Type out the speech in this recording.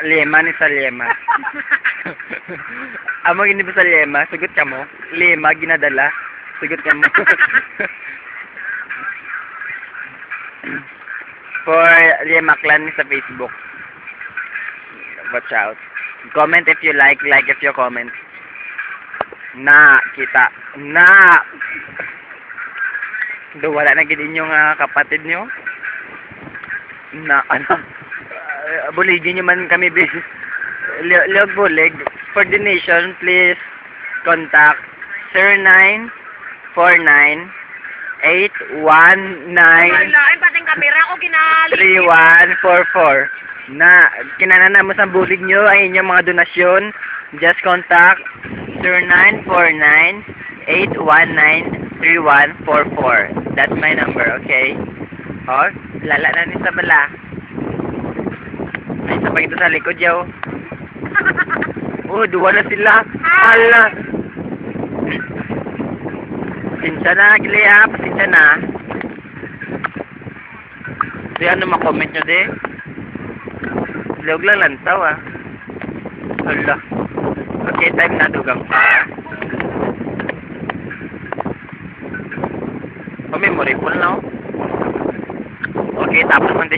Lema ni sa lema. Amo gini ba sa lema? Sugot ka mo? Lema ginadala. Sugot ka mo. For Lema Clan sa Facebook. Watch out. Comment if you like if you comment. Na, kita. Na! Do, wala na gid inyong kapatid nyo. Na, ano? Buligin nyo man kami, bis. Liog bulig. For donation, please contact 0949-819 pating kamera ko ginali. 3144. Na, kinanana mo sa bulig nyo ang inyong mga donasyon. Just contact 0949-819-3144. That's my number, okay? Oh, lala na ni sa bala. May isa pa ito sa likod, yaw. Oh, duwa na sila. Hala. Pasensya na, Gilea. Pasensya na. So, ano makomment nyo, de? Log lang lantaw, Hala. Okay, time na dugang pa. Oh, memory full na, Okay, tapos man